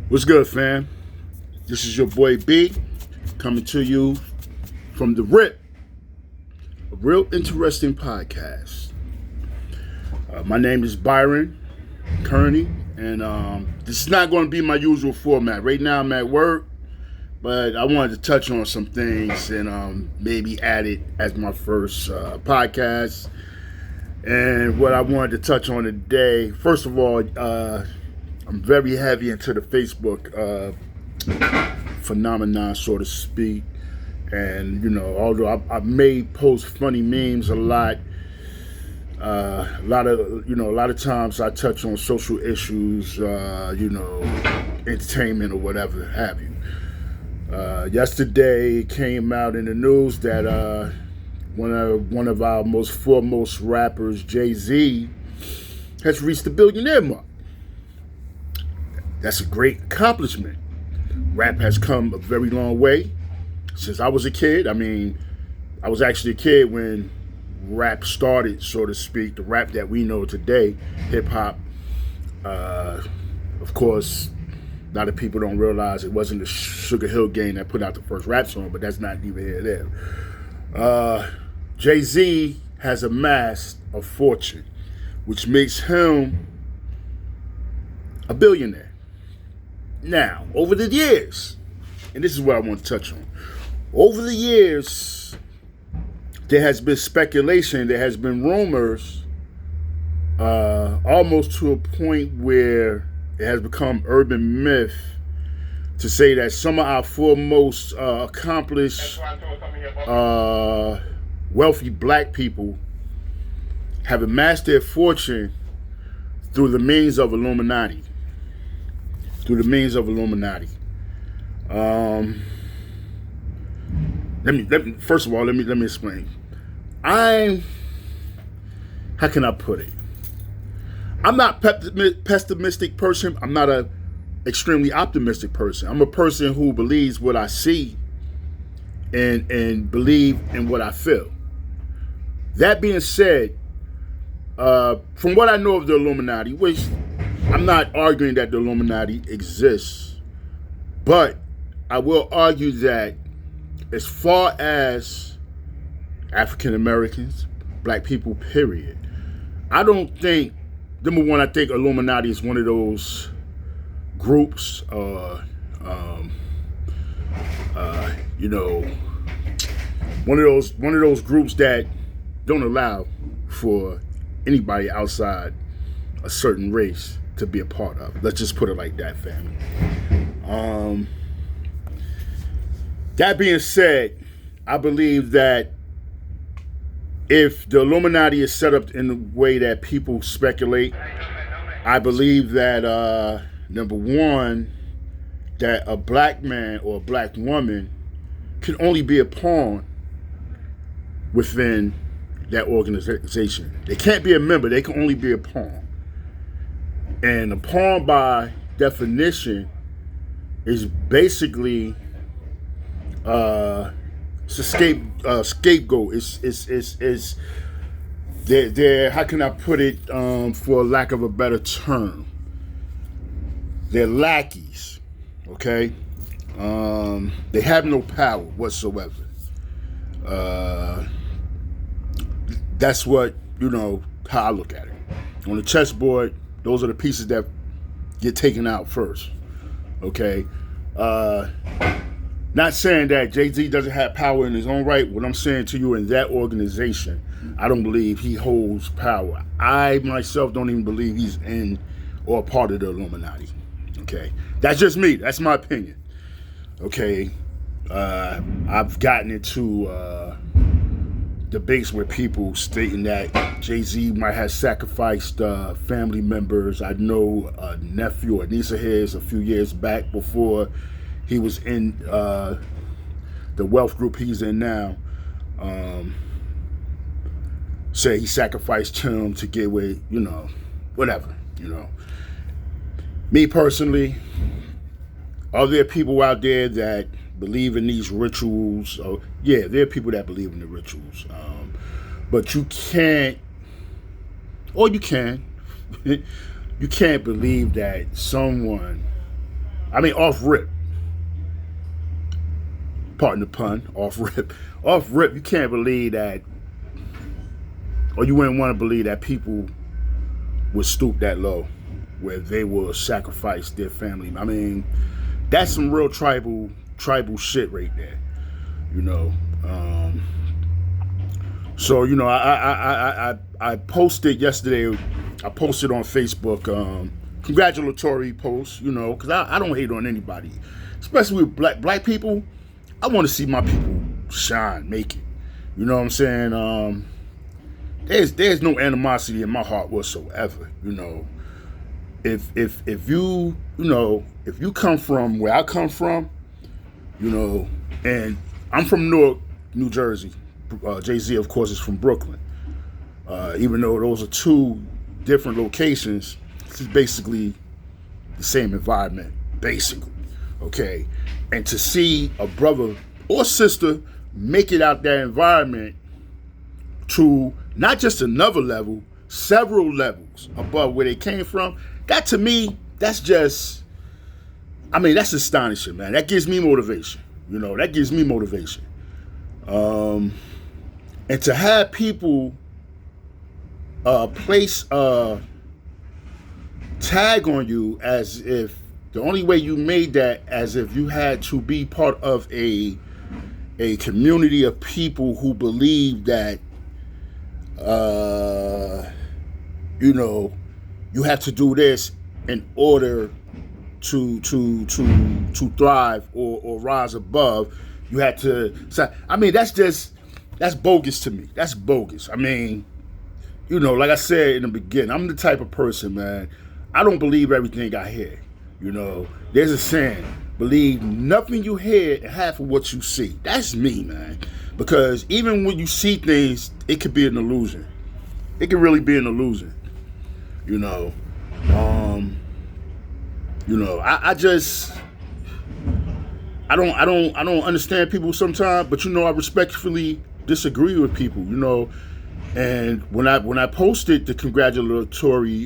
What's good, fam? This is your boy B, coming to you from the RIP, a real interesting podcast. My name is Byron Kearney, and this is not going to be my usual format. Right now, I'm at work, but I wanted to touch on some things and maybe add it as my first podcast. And what I wanted to touch on today, first of all, I'm very heavy into the Facebook phenomenon, so to speak. And although I may post funny memes a lot of times I touch on social issues, entertainment or whatever have you. Yesterday it came out in the news that one of our most foremost rappers, Jay-Z, has reached the billionaire mark. That's a great accomplishment. Rap has come a very long way since I was a kid. I mean, I was actually a kid when rap started, so to speak, the rap that we know today, hip hop. Of course, a lot of people don't realize it wasn't the Sugar Hill Gang that put out the first rap song, but that's not even here there. Jay-Z has amassed a fortune, which makes him a billionaire. Now, over the years, and this is what I want to touch on. Over the years, there has been speculation, there has been rumors, almost to a point where it has become urban myth to say that some of our foremost accomplished, wealthy black people have amassed their fortune through the means of Illuminati. Let me first of all, let me explain. How can I put it? I'm not pessimistic person. I'm not a extremely optimistic person. I'm a person who believes what I see and believe in what I feel. That being said, from what I know of the Illuminati, which I'm not arguing that the Illuminati exists, but I will argue that as far as African Americans, black people, period, I don't think, number one, I think Illuminati is one of those groups, one of those groups that don't allow for anybody outside a certain race to be a part of. Let's just put it like that, family. That being said, I believe that if the Illuminati is set up in the way that people speculate, I believe that, number one, that a black man or a black woman can only be a pawn within that organization. They can't be a member, they can only be a pawn. And a pawn, by definition, is basically it's a scapegoat. It's they're how can I put it, for lack of a better term? They're lackeys. Okay, they have no power whatsoever. That's what how I look at it. On the chessboard, those are the pieces that get taken out first. Okay? Not saying that Jay-Z doesn't have power in his own right. What I'm saying to you, in that organization, I don't believe he holds power. I myself don't even believe he's in or a part of the Illuminati. Okay? That's just me. That's my opinion. Okay? I've gotten into debates with people stating that Jay-Z might have sacrificed family members. I know a nephew or niece of his a few years back, before he was in the wealth group he's in now, say he sacrificed him to get away, whatever. Me personally, are there people out there that believe in these rituals? Yeah, there are people that believe in the rituals. But you can't, or you can, you can't believe that someone I mean, off rip. Pardon the pun, off rip. Off rip, you can't believe that, or you wouldn't want to believe that people would stoop that low, where they will sacrifice their family. I mean, that's some real tribal shit right there, you know. So you know, I posted yesterday. I posted on Facebook congratulatory posts, you know, because I don't hate on anybody, especially with black people. I want to see my people shine, make it. You know what I'm saying? There's no animosity in my heart whatsoever. You know, if you come from where I come from, you know, and I'm from Newark, New Jersey. Jay-Z, of course, is from Brooklyn. Even though those are two different locations, it's basically the same environment, basically. Okay, and to see a brother or sister make it out that environment to not just another level, several levels above where they came from, that to me, that's astonishing, man. That gives me motivation. You know, that gives me motivation. And to have people place a tag on you as if the only way you made that, as if you had to be part of a community of people who believe that, you know, you have to do this in order to thrive or rise above. You had to. I mean, that's bogus to me. That's bogus. I mean, you know, like I said in the beginning, I'm the type of person, man. I don't believe everything I hear. You know, there's a saying, believe nothing you hear and half of what you see. That's me, man. Because even when you see things, it could be an illusion. It can really be an illusion. You know, I don't understand people sometimes, but you know, I respectfully disagree with people, you know. And when I posted the congratulatory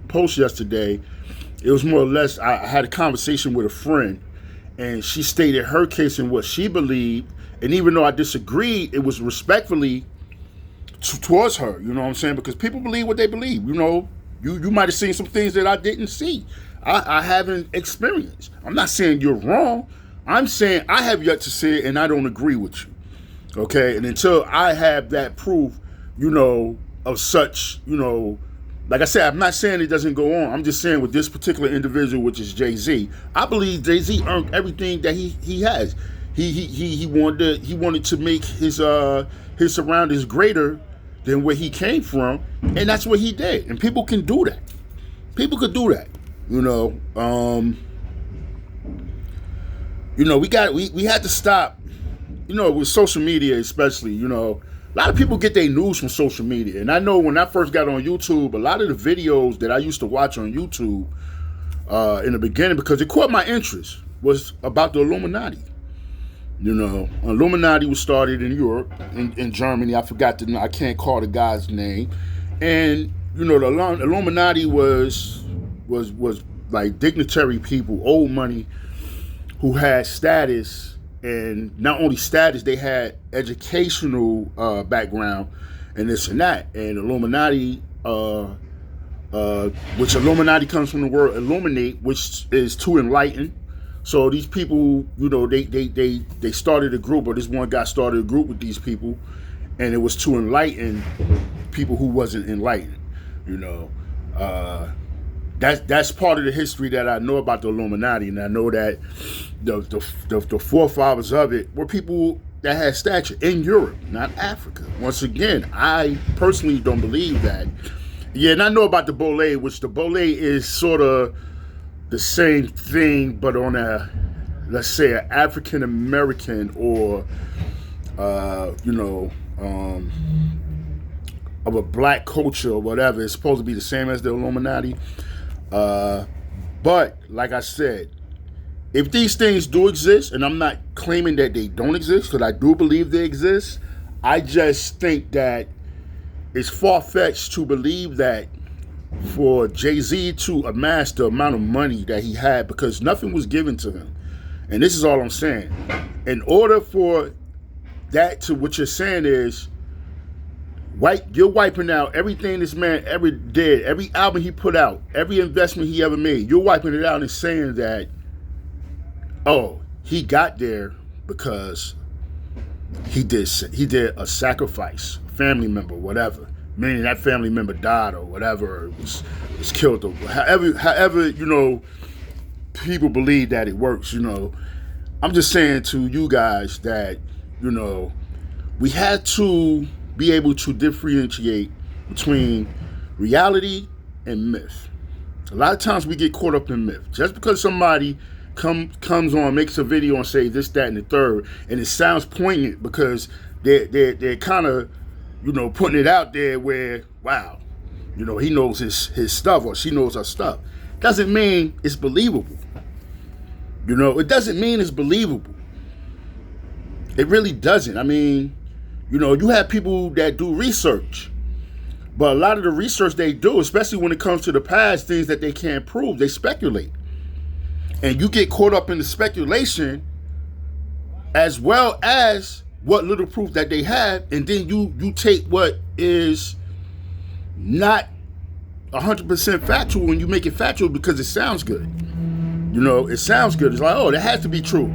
post yesterday, it was more or less, I had a conversation with a friend, and she stated her case and what she believed. And even though I disagreed, it was respectfully towards her, you know what I'm saying? Because people believe what they believe, you know. You might have seen some things that I didn't see. I haven't experienced. I'm not saying you're wrong. I'm saying I have yet to see it, and I don't agree with you. Okay? And until I have that proof, you know, of such, you know, like I said, I'm not saying it doesn't go on. I'm just saying with this particular individual, which is Jay-Z, I believe Jay-Z earned everything that he has. He wanted to make his surroundings greater than where he came from, and that's what he did. And people can do that. People could do that. You know, we had to stop. You know, with social media especially, you know, a lot of people get their news from social media. And I know when I first got on YouTube, a lot of the videos that I used to watch on YouTube in the beginning, because it caught my interest, was about the Illuminati. You know, Illuminati was started in Europe, in Germany. I can't call the guy's name. And, you know, the Illuminati was like dignitary people, old money, who had status. And not only status, they had educational background and this and that. And Illuminati, which Illuminati comes from the word illuminate, which is to enlighten. So these people, you know, they started a group, or this one guy started a group with these people, and it was to enlighten people who wasn't enlightened. You know, that's part of the history that I know about the Illuminati, and I know that the forefathers of it were people that had stature in Europe, not Africa. Once again, I personally don't believe that. Yeah, and I know about the Bole, which the Bole is sort of the same thing, but on a, let's say, an African American or of a black culture or whatever. It's supposed to be the same as the Illuminati. But like I said, if these things do exist, and I'm not claiming that they don't exist, because I do believe they exist, I just think that it's far-fetched to believe that for Jay-Z to amass the amount of money that he had, because nothing was given to him. And this is all I'm saying. In order for that to, what you're saying is, you're wiping out everything this man ever did, every album he put out, every investment he ever made. You're wiping it out and saying that, oh, he got there because he did a sacrifice, family member, whatever. Meaning that family member died or whatever, was killed, or however, you know, people believe that it works, you know. I'm just saying to you guys that, you know, we had to be able to differentiate between reality and myth. A lot of times we get caught up in myth. Just because somebody comes on, makes a video and say this, that, and the third, and it sounds poignant because they're kind of, you know, putting it out there where, wow, you know, he knows his stuff or she knows her stuff. Doesn't mean it's believable. You know, it doesn't mean it's believable. It really doesn't. I mean, you know, you have people that do research, but a lot of the research they do, especially when it comes to the past, things that they can't prove, they speculate. And you get caught up in the speculation as well as what little proof that they have, and then you take what is not 100% factual and you make it factual because it sounds good. You know, it sounds good. It's like, oh, that has to be true.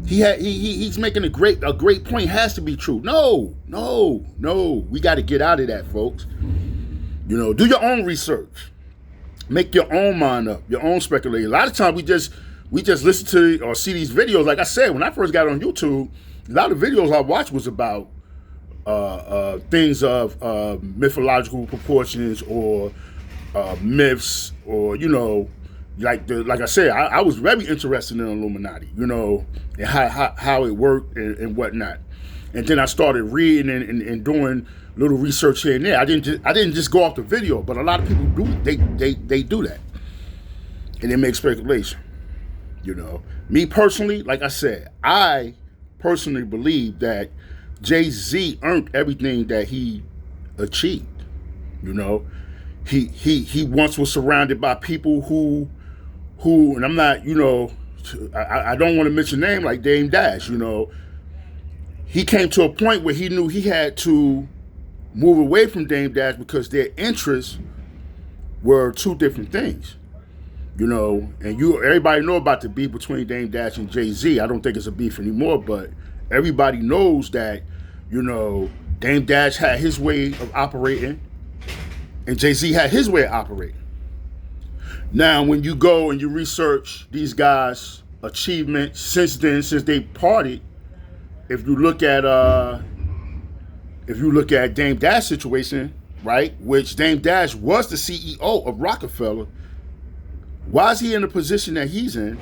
He's making a great point. It has to be true. No. We got to get out of that, folks. You know, do your own research. Make your own mind up, your own speculation. A lot of times we just listen to or see these videos. Like I said, when I first got on YouTube, a lot of videos I watched was about things of mythological proportions or myths, or, you know, like I said, I was very interested in Illuminati, you know, and how it worked and whatnot. And then I started reading and doing little research here and there. I didn't just go off the video, but a lot of people do. They do that, and they make speculation. You know, me personally, like I said, I personally believe that Jay-Z earned everything that he achieved. You know, he once was surrounded by people who, and I'm not, you know, I don't want to mention names like Dame Dash. You know, he came to a point where he knew he had to move away from Dame Dash because their interests were two different things. You know, and everybody know about the beef between Dame Dash and Jay-Z. I don't think it's a beef anymore, but everybody knows that, you know, Dame Dash had his way of operating and Jay-Z had his way of operating. Now, when you go and you research these guys' achievements since they parted, if you look at Dame Dash situation, right, which Dame Dash was the CEO of Rockefeller, why is he in the position that he's in?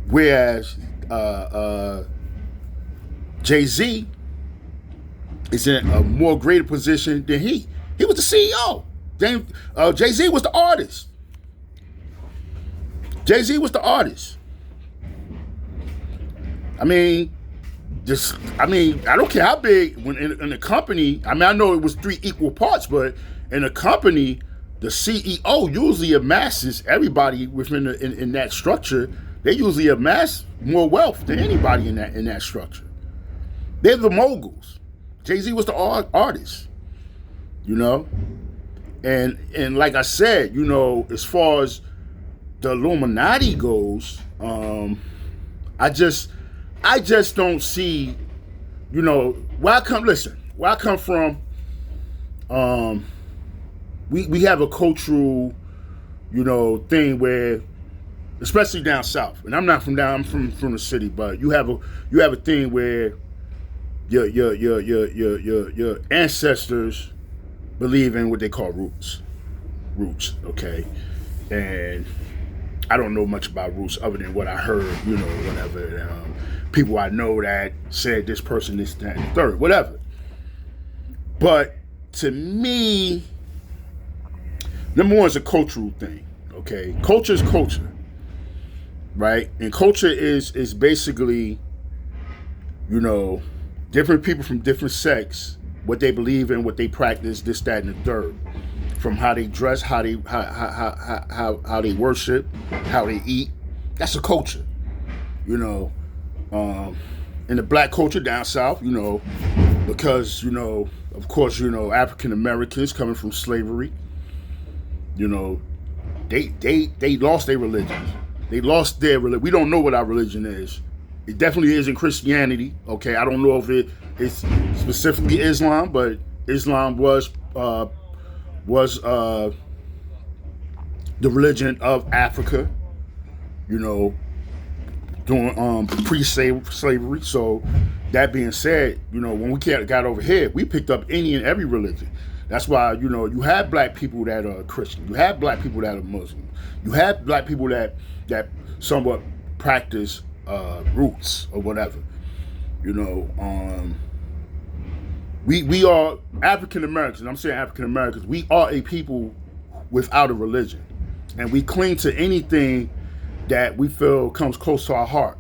Whereas Jay-Z is in a more greater position than he. He was the CEO. Jay-Z was the artist. Jay-Z was the artist. I mean, I don't care how big. When in a company, I mean, I know it was 3 equal parts, but in a company, the CEO usually amasses everybody within in that structure. They usually amass more wealth than anybody in that structure. They're the moguls. Jay-Z was the artist, you know, and like I said, you know, as far as the Illuminati goes, I just don't see, you know, where I come from, we have a cultural, you know, thing where, especially down south, and I'm from the city, but you have a thing where your ancestors believe in what they call roots, okay, and I don't know much about roots other than what I heard, you know, whatever. People I know that said this person, this, that, and third, whatever. But to me, number one is a cultural thing, okay? Culture is culture, right? And culture is basically, you know, different people from different sects, what they believe in, what they practice, this, that, and the third. from how they dress, how they worship, how they eat. That's a culture, you know. In the black culture down south, you know, because, you know, of course, you know, African Americans coming from slavery, you know, they lost their religion. They lost their religion. We don't know what our religion is. It definitely isn't Christianity. Okay, I don't know if it's specifically Islam, but Islam was the religion of Africa, you know, during pre-slavery. So that being said, you know, when we got over here, we picked up any and every religion. That's why, you know, you have black people that are Christian. You have black people that are Muslim. You have black people that somewhat practice roots or whatever. You know, we are African Americans. I'm saying African Americans. We are a people without a religion, and we cling to anything that we feel comes close to our heart.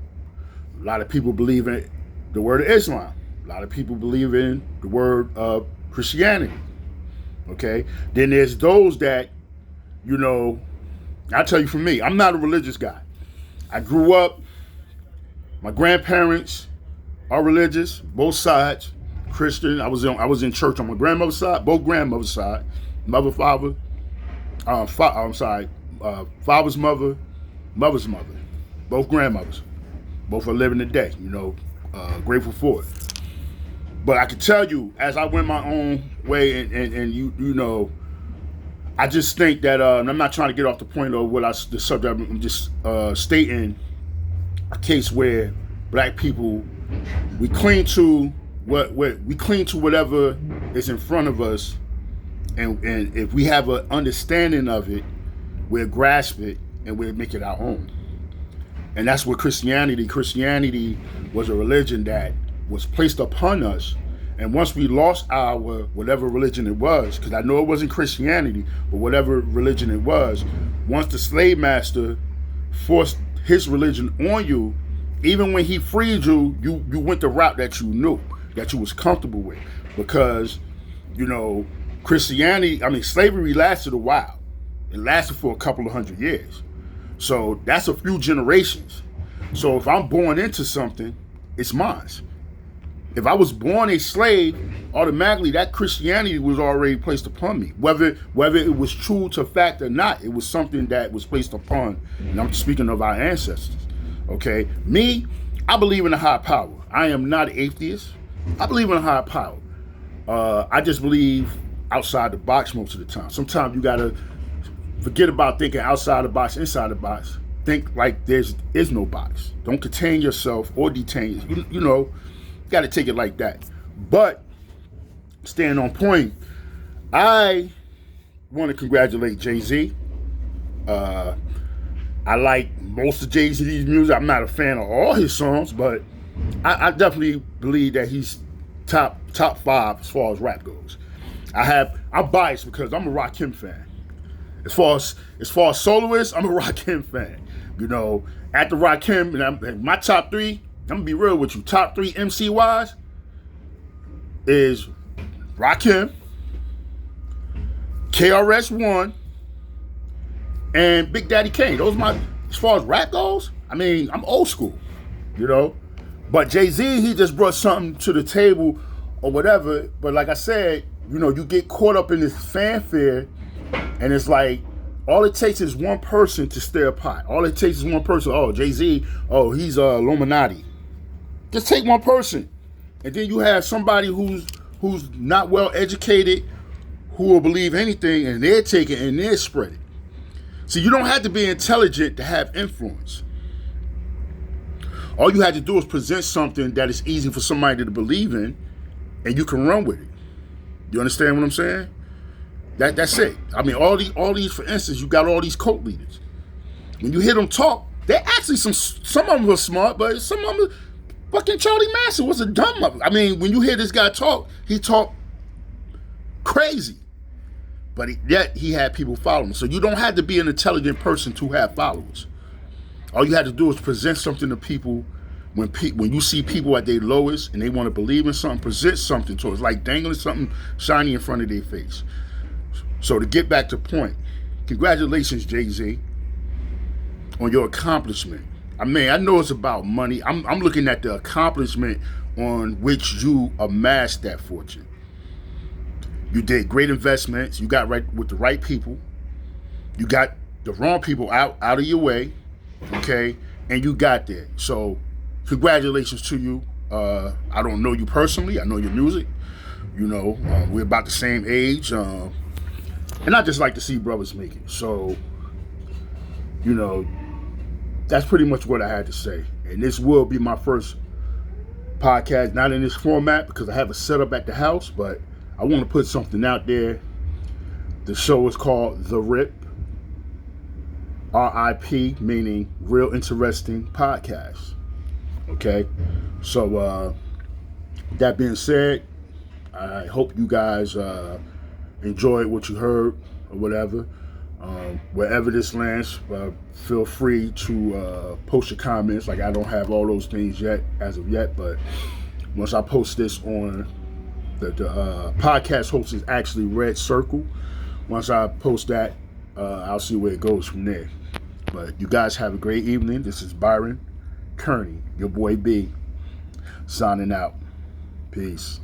A lot of people believe in the word of Islam. A lot of people believe in the word of Christianity. Okay? Then there's those that, you know, I tell you for me, I'm not a religious guy. I grew up, my grandparents are religious, both sides, Christian. I was in church on my grandmother's side, both grandmother's side, father's mother, mother's mother, both grandmothers, both are living today, you know, grateful for it. But I can tell you, as I went my own way, and you know, I just think that, and I'm not trying to get off the point of the subject, I'm just stating a case where black people, we cling to whatever is in front of us, and if we have an understanding of it, we'll grasp it and we'll make it our own. And that's what Christianity was a religion that was placed upon us. And once we lost our whatever religion it was, because I know it wasn't Christianity, but whatever religion it was, once the slave master forced his religion on you, even when he freed you, you went the route that you knew, that you was comfortable with. Because, you know, slavery lasted a while. It lasted for a couple of 100 years. So that's a few generations. So if I'm born into something, it's mine. If I was born a slave, automatically that Christianity was already placed upon me. Whether it was true to fact or not, it was something that was placed upon, and I'm speaking of our ancestors. Okay? Me, I believe in a higher power. I am not an atheist. I believe in a higher power. I just believe outside the box most of the time. Sometimes you gotta forget about thinking outside the box, inside the box. Think like there is no box. Don't contain yourself or detain you. You know, you got to take it like that. But staying on point, I want to congratulate Jay-Z. I like most of Jay-Z's music. I'm not a fan of all his songs, but I definitely believe that he's top 5 as far as rap goes. I'm biased because I'm a Rakim fan. As far as soloists, I'm a Rakim fan. You know, after Rakim, and my top 3, I'm gonna be real with you. Top 3 MC wise is Rakim, KRS-One, and Big Daddy Kane. Those are my, as far as rap goes. I mean, I'm old school, you know. But Jay-Z, he just brought something to the table or whatever. But like I said, you know, you get caught up in this fanfare, and it's like, all it takes is one person to stir a pot. All it takes is one person. Oh, Jay-Z, oh, he's Illuminati. Just take one person. And then you have somebody who's not well educated, who will believe anything, and they're taking and they're spreading. So you don't have to be intelligent to have influence. All you have to do is present something that is easy for somebody to believe in, and you can run with it. You understand what I'm saying? That's it. I mean, all these, for instance, you got all these cult leaders. When you hear them talk, they're actually some of them are smart, but some of them, fucking Charlie Manson was a dumb mother. I mean, when you hear this guy talk, he talk crazy, but yet he had people follow him. So you don't have to be an intelligent person to have followers. All you have to do is present something to people. When you see people at their lowest and they want to believe in something, present something to us, like dangling something shiny in front of their face. So to get back to point, congratulations, Jay-Z, on your accomplishment. I mean, I know it's about money. I'm looking at the accomplishment on which you amassed that fortune. You did great investments. You got right with the right people. You got the wrong people out of your way, okay? And you got there. So congratulations to you. I don't know you personally. I know your music. You know, we're about the same age. And I just like to see brothers make it. So, you know, that's pretty much what I had to say. And this will be my first podcast, not in this format because I have a setup at the house, but I want to put something out there. The show is called The RIP, R-I-P, meaning Real Interesting Podcast. Okay? So, that being said, I hope you guys enjoyed what you heard or whatever. Wherever this lands, feel free to post your comments. Like, I don't have all those things yet, as of yet, but once I post this on the podcast host is actually Red Circle. Once I post that, I'll see where it goes from there. But you guys have a great evening. This is Byron Kearney, your boy B, signing out. Peace.